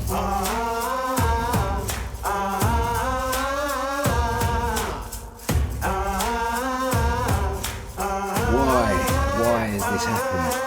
Why is this happening?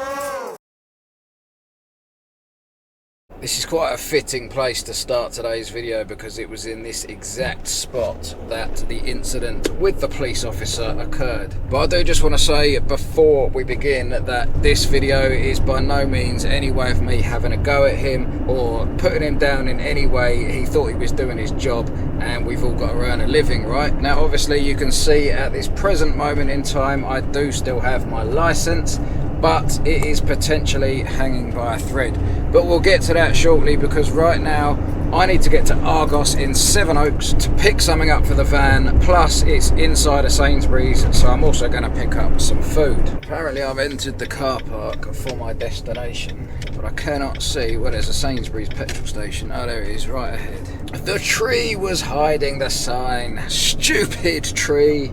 This is quite a fitting place to start today's video because it was in this exact spot that the incident with the police officer occurred. But I do just want to say before we begin that this video is by no means any way of me having a go at him or putting him down in any way. He thought he was doing his job and we've all got to earn a living, right? Now obviously you can see at this present moment in time I do still have my license, but it is potentially hanging by a thread. But we'll get to that shortly because right now I need to get to Argos in Sevenoaks to pick something up for the van, plus it's inside a Sainsbury's, so I'm also going to pick up some food. Apparently I've entered the car park for my destination, but I cannot see where there's a Sainsbury's petrol station. Oh, there it is, right ahead. The tree was hiding the sign. Stupid tree.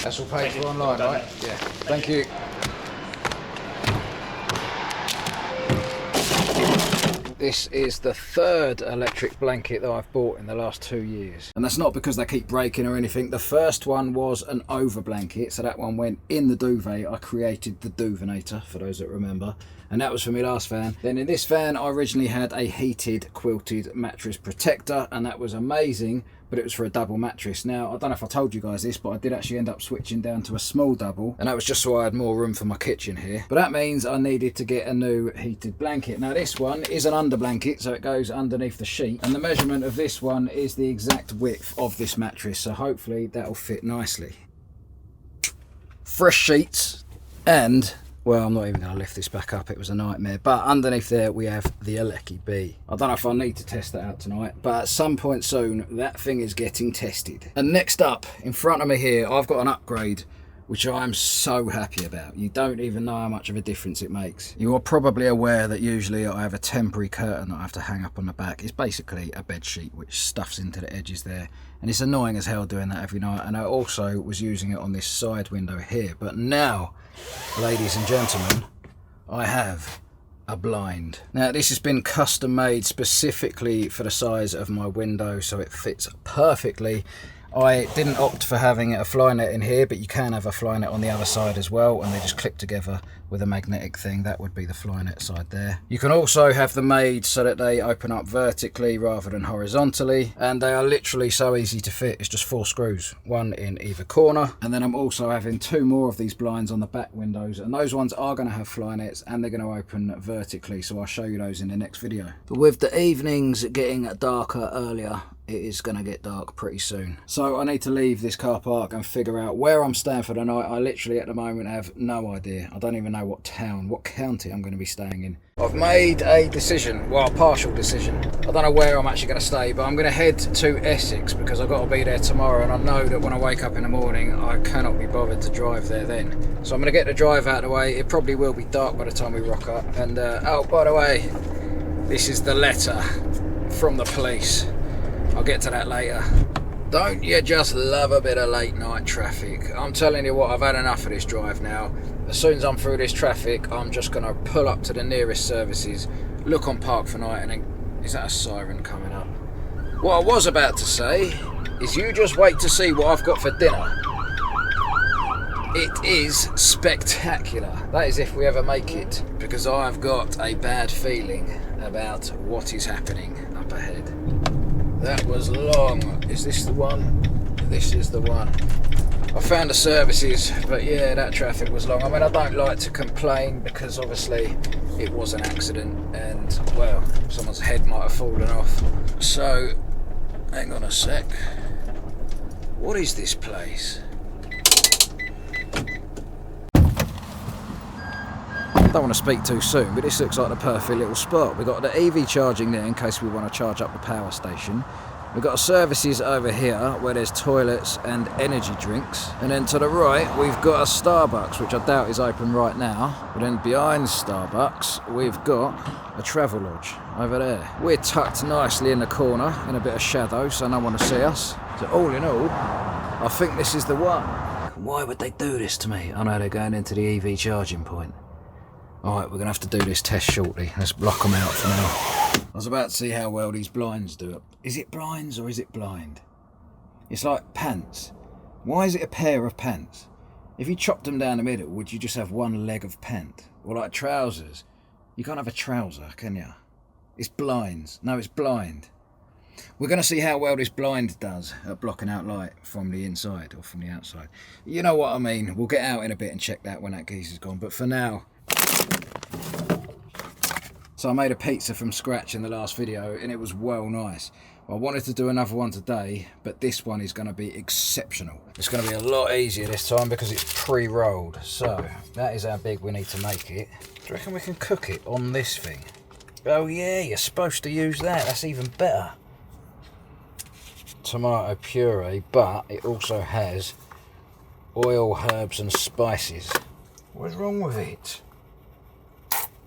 That's all paid for online, right? Yeah, thank you. This is the third electric blanket that I've bought in the last 2 years. And that's not because they keep breaking or anything. The first one was an over blanket, so that one went in the duvet. I created the Duvinator, for those that remember. And that was for my last van. Then in this van, I originally had a heated quilted mattress protector, and that was amazing, but it was for a double mattress. Now, I don't know if I told you guys this, but I did actually end up switching down to a small double, and that was just so I had more room for my kitchen here. But that means I needed to get a new heated blanket. Now, this one is an under blanket, so it goes underneath the sheet, and the measurement of this one is the exact width of this mattress, so hopefully that'll fit nicely. Fresh sheets, and well, I'm not even going to lift this back up, it was a nightmare. But underneath there we have the Alecki B. I don't know if I need to test that out tonight, but at some point soon that thing is getting tested. And next up, in front of me here, I've got an upgrade which I'm so happy about. You don't even know how much of a difference it makes. You are probably aware that usually I have a temporary curtain that I have to hang up on the back. It's basically a bed sheet which stuffs into the edges there, and it's annoying as hell doing that every night. And I also was using it on this side window here, but now, ladies and gentlemen, I have a blind. Now this has been custom made specifically for the size of my window, so it fits perfectly. I didn't opt for having a fly net in here, but you can have a fly net on the other side as well, and they just clip together with a magnetic thing. That would be the fly net side there. You can also have them made so that they open up vertically rather than horizontally, and they are literally so easy to fit. It's just 4 screws, one in either corner. And then I'm also having 2 more of these blinds on the back windows, and those ones are going to have fly nets and they're going to open vertically, so I'll show you those in the next video. But with the evenings getting darker earlier, it is going to get dark pretty soon. So I need to leave this car park and figure out where I'm staying for the night. I literally at the moment have no idea. I don't even know what town, what county I'm going to be staying in. I've made a decision, well, a partial decision. I don't know where I'm actually going to stay, but I'm going to head to Essex because I've got to be there tomorrow, and I know that when I wake up in the morning I cannot be bothered to drive there then. So I'm going to get the drive out of the way. It probably will be dark by the time we rock up. And oh, by the way, this is the letter from the police. I'll get to that later. Don't you just love a bit of late night traffic? I'm telling you what, I've had enough of this drive now. As soon as I'm through this traffic, I'm just going to pull up to the nearest services, look on Park for Night, and then... Is that a siren coming up? What I was about to say is you just wait to see what I've got for dinner. It is spectacular. That is if we ever make it, because I've got a bad feeling about what is happening up ahead. That was long. Is this the one? This is the one. I found the services, but yeah, that traffic was long. I mean, I don't like to complain because obviously it was an accident and, well, someone's head might have fallen off. So, hang on a sec. What is this place? I don't want to speak too soon, but this looks like the perfect little spot. We've got the EV charging there in case we want to charge up the power station. We've got services over here where there's toilets and energy drinks. And then to the right, we've got a Starbucks, which I doubt is open right now. But then behind Starbucks, we've got a travel lodge over there. We're tucked nicely in the corner in a bit of shadow, so no one will see us. So all in all, I think this is the one. Why would they do this to me? I know they're going into the EV charging point. Alright, we're going to have to do this test shortly. Let's block them out for now. I was about to see how well these blinds do it. Is it blinds or is it blind? It's like pants. Why is it a pair of pants? If you chopped them down the middle, would you just have one leg of pant? Or like trousers? You can't have a trouser, can you? It's blinds. No, it's blind. We're going to see how well this blind does at blocking out light from the inside or from the outside. You know what I mean. We'll get out in a bit and check that when that geese is gone. But for now... So I made a pizza from scratch in the last video and it was well nice. I wanted to do another one today, but this one is going to be exceptional. It's going to be a lot easier this time because it's pre-rolled. So that is how big we need to make it. Do you reckon we can cook it on this thing? Oh yeah, you're supposed to use that. That's even better. Tomato puree, but it also has oil, herbs and spices. What's wrong with it?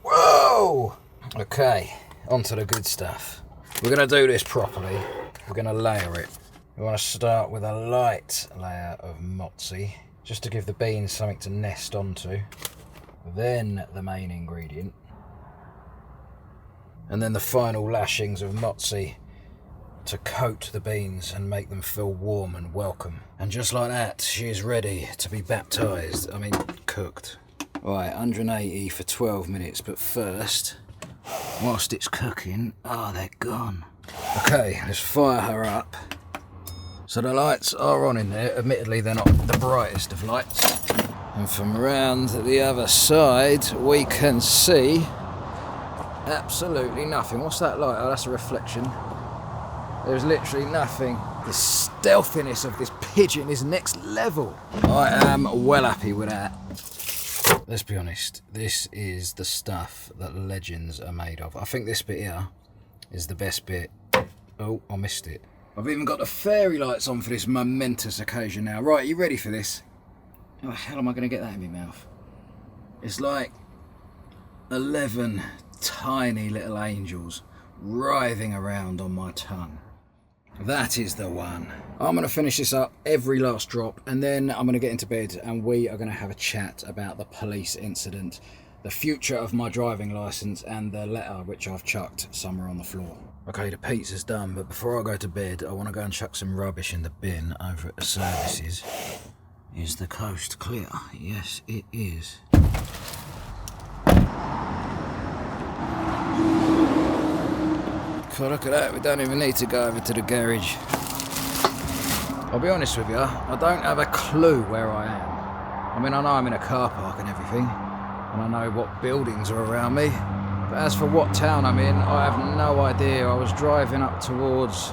Whoa! Okay, on to the good stuff. We're going to do this properly. We're going to layer it. We want to start with a light layer of mozzie, just to give the beans something to nest onto. Then the main ingredient. And then the final lashings of mozzie to coat the beans and make them feel warm and welcome. And just like that, she is ready to be baptised. I mean, cooked. Right, 180 for 12 minutes, but first, whilst it's cooking, they're gone. Okay, let's fire her up. So the lights are on in there. Admittedly, they're not the brightest of lights. And from around the other side, we can see absolutely nothing. What's that light? Oh, that's a reflection. There's literally nothing. The stealthiness of this pigeon is next level. I am well happy with that. Let's be honest, this is the stuff that legends are made of. I think this bit here is the best bit. Oh, I missed it. I've even got the fairy lights on for this momentous occasion now. Right, you ready for this? How the hell am I going to get that in my mouth? It's like 11 tiny little angels writhing around on my tongue. That is the one. I'm going to finish this up, every last drop, and then I'm going to get into bed and we are going to have a chat about the police incident, the future of my driving licence and the letter which I've chucked somewhere on the floor. Okay, the pizza's done, but before I go to bed, I want to go and chuck some rubbish in the bin over at the services. Is the coast clear? Yes, it is. God, look at that, we don't even need to go over to the garage. I'll be honest with you, I don't have a clue where I am. I mean, I know I'm in a car park and everything, and I know what buildings are around me, but as for what town I'm in, I have no idea. I was driving up towards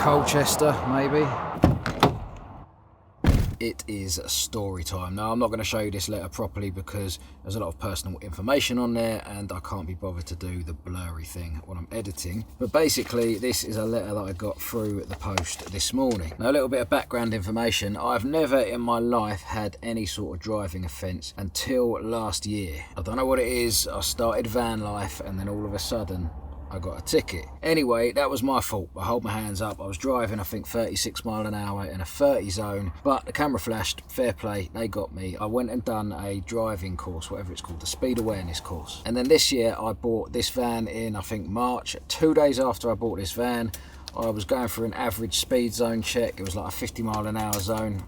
Colchester, maybe. It is story time. Now, I'm not going to show you this letter properly because there's a lot of personal information on there and I can't be bothered to do the blurry thing when I'm editing. But basically, this is a letter that I got through the post this morning. Now, a little bit of background information. I've never in my life had any sort of driving offence until last year. I don't know what it is. I started van life and then all of a sudden, I got a ticket. Anyway, that was my fault. I hold my hands up. I was driving, I think, 36 mile an hour in a 30 zone, but the camera flashed. Fair play, they got me. I went and done a driving course, whatever it's called, the speed awareness course. And then this year, I bought this van in, I think, March. 2 days after I bought this van, I was going for an average speed zone check. It was like a 50 mile an hour zone.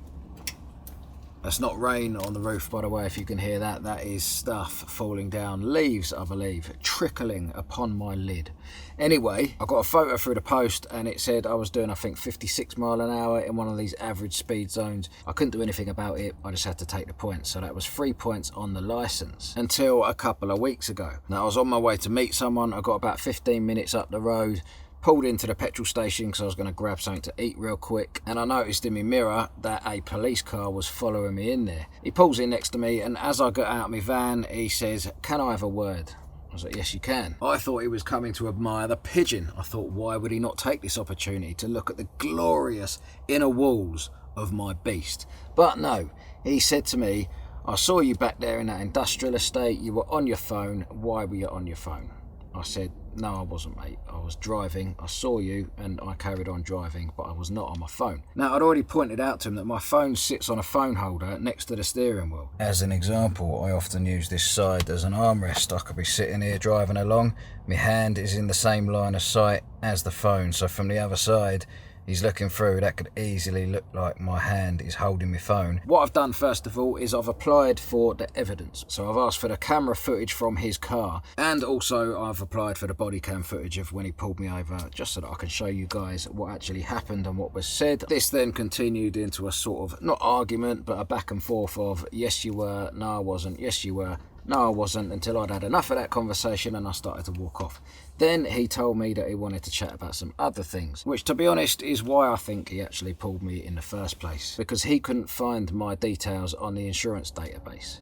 That's not rain on the roof, by the way, if you can hear that. That is stuff falling down. Leaves, I believe, trickling upon my lid. Anyway, I got a photo through the post and it said I was doing, I think, 56 mile an hour in one of these average speed zones. I couldn't do anything about it. I just had to take the points. So that was 3 points on the licence until a couple of weeks ago. Now, I was on my way to meet someone. I got about 15 minutes up the road. Pulled into the petrol station because I was going to grab something to eat real quick, and I noticed in my mirror that a police car was following me in there. He pulls in next to me, and as I got out of my van, he says, "Can I have a word?" I was like, "Yes, you can." I thought he was coming to admire the pigeon. I thought, why would he not take this opportunity to look at the glorious inner walls of my beast? But no, he said to me, "I saw you back there in that industrial estate. You were on your phone. Why were you on your phone?" I said, no, I wasn't, mate. I was driving. I saw you and I carried on driving, but I was not on my phone. Now, I'd already pointed out to him that my phone sits on a phone holder next to the steering wheel. As an example, I often use this side as an armrest. I could be sitting here driving along. My hand is in the same line of sight as the phone, so from the other side, he's looking through, that could easily look like my hand is holding my phone. What I've done first of all is I've applied for the evidence. So I've asked for the camera footage from his car, and also I've applied for the body cam footage of when he pulled me over, just so that I can show you guys what actually happened and what was said. This then continued into a sort of, not argument, but a back and forth of, yes you were, no I wasn't, yes you were, no I wasn't, until I'd had enough of that conversation and I started to walk off. Then he told me that he wanted to chat about some other things, which to be honest is why I think he actually pulled me in the first place, because he couldn't find my details on the insurance database.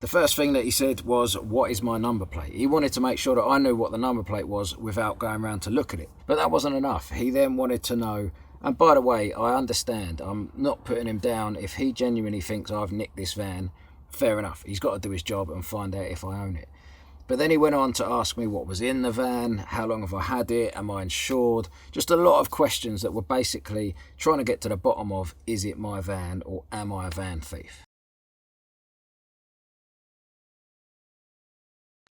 The first thing that he said was, what is my number plate? He wanted to make sure that I knew what the number plate was without going around to look at it. But that wasn't enough. He then wanted to know, and by the way, I understand, I'm not putting him down. If he genuinely thinks I've nicked this van, fair enough. He's got to do his job and find out if I own it. But then he went on to ask me what was in the van, how long have I had it, am I insured? Just a lot of questions that were basically trying to get to the bottom of, is it my van or am I a van thief?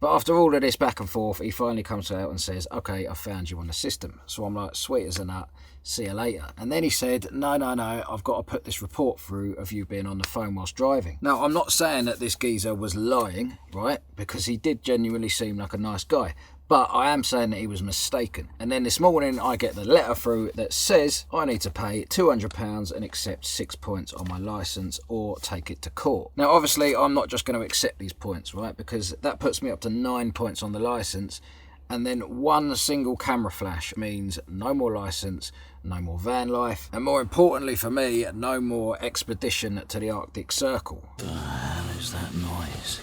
But after all of this back and forth, he finally comes out and says, okay, I found you on the system. So I'm like, sweet as a nut, see you later. And then he said, no, I've got to put this report through of you being on the phone whilst driving. Now, I'm not saying that this geezer was lying, right? Because he did genuinely seem like a nice guy. But I am saying that he was mistaken. And then this morning I get the letter through that says I need to pay £200 and accept 6 points on my licence or take it to court. Now obviously I'm not just going to accept these points, right? Because that puts me up to 9 points on the licence, and then one single camera flash means no more licence, no more van life, and more importantly for me, no more expedition to the Arctic Circle. What the hell is that noise?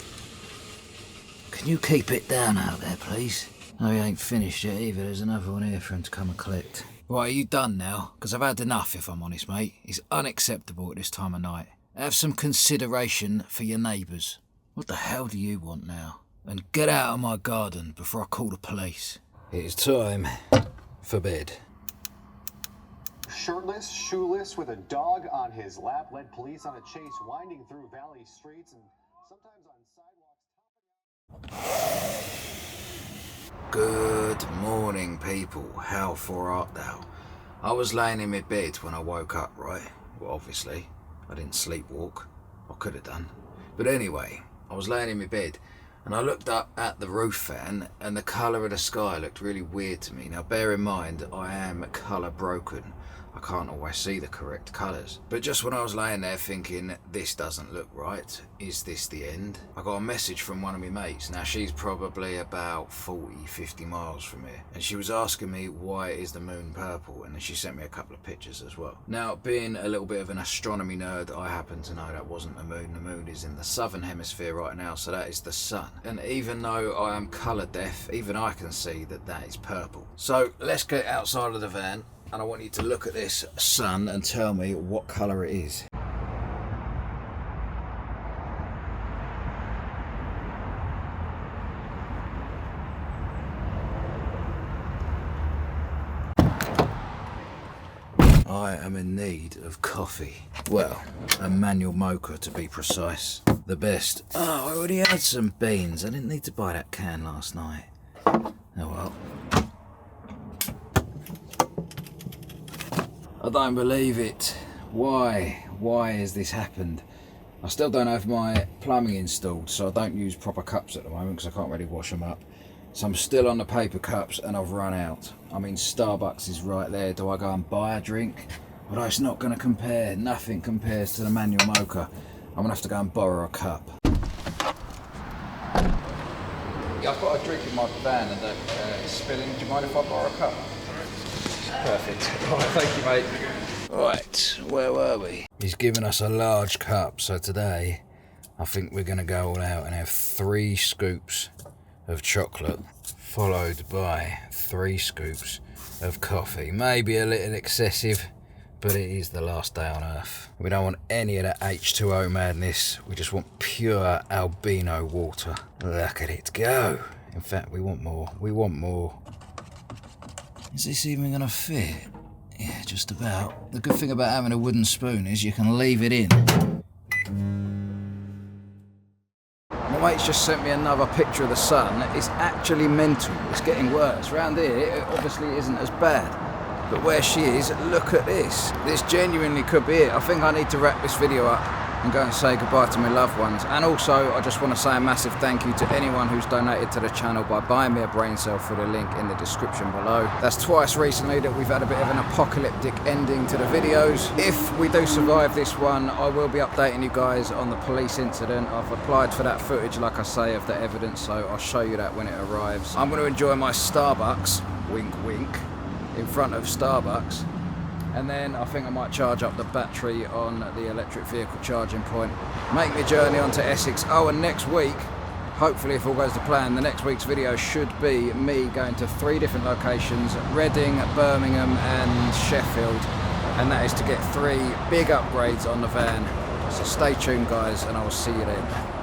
Can you keep it down out there, please? No, he ain't finished yet either. There's another one here for him to come and collect. Right, are you done now? Because I've had enough, if I'm honest, mate. It's unacceptable at this time of night. Have some consideration for your neighbours. What the hell do you want now? And get out of my garden before I call the police. It's time for bed. Shirtless, shoeless, with a dog on his lap, led police on a chase winding through valley streets and sometimes on sidewalks. Good morning, people. How far art thou? I was laying in my bed when I woke up, right? Well, obviously, I didn't sleepwalk. I could have done. But anyway, I was laying in my bed and I looked up at the roof fan and the colour of the sky looked really weird to me. Now, bear in mind, I am colour broken. I can't always see the correct colours. But just when I was laying there thinking, this doesn't look right, is this the end? I got a message from one of my mates. Now she's probably about 40-50 miles from here. And she was asking me, why is the moon purple? And then she sent me a couple of pictures as well. Now, being a little bit of an astronomy nerd, I happen to know that wasn't the moon. The moon is in the southern hemisphere right now, so that is the sun. And even though I am colour deaf, even I can see that that is purple. So let's get outside of the van. And I want you to look at this sun and tell me what colour it is. I am in need of coffee. Well, a manual mocha to be precise. The best. Oh, I already had some beans. I didn't need to buy that can last night. Oh well. I don't believe it. Why? Why has this happened? I still don't have my plumbing installed, so I don't use proper cups at the moment because I can't really wash them up. So I'm still on the paper cups and I've run out. I mean, Starbucks is right there. Do I go and buy a drink? Although it's not going to compare. Nothing compares to the manual mocha. I'm going to have to go and borrow a cup. Yeah, I've got a drink in my van and it's spilling. Do you mind if I borrow a cup? Perfect. All right, thank you, mate. Right, where were we? He's given us a large cup, so today I think we're going to go all out and have 3 scoops of chocolate, followed by 3 scoops of coffee. Maybe a little excessive, but it is the last day on Earth. We don't want any of that H2O madness. We just want pure albino water. Look at it go. In fact, we want more. We want more. Is this even gonna fit? Yeah, just about. The good thing about having a wooden spoon is you can leave it in. My mate's just sent me another picture of the sun. It's actually mental. It's getting worse. Round here, it obviously isn't as bad. But where she is, look at this. This genuinely could be it. I think I need to wrap this video up and go and say goodbye to my loved ones. And also, I just want to say a massive thank you to anyone who's donated to the channel by buying me a brain cell through the link in the description below. That's twice recently that we've had a bit of an apocalyptic ending to the videos. If we do survive this one, I will be updating you guys on the police incident. I've applied for that footage, like I say, of the evidence, so I'll show you that when it arrives. I'm going to enjoy my Starbucks, wink wink, in front of Starbucks. And then I think I might charge up the battery on the electric vehicle charging point. Make my journey onto Essex. Oh, and next week, hopefully if all goes to plan, the next week's video should be me going to 3 different locations: Reading, Birmingham and Sheffield. And that is to get 3 big upgrades on the van. So stay tuned guys, and I will see you then.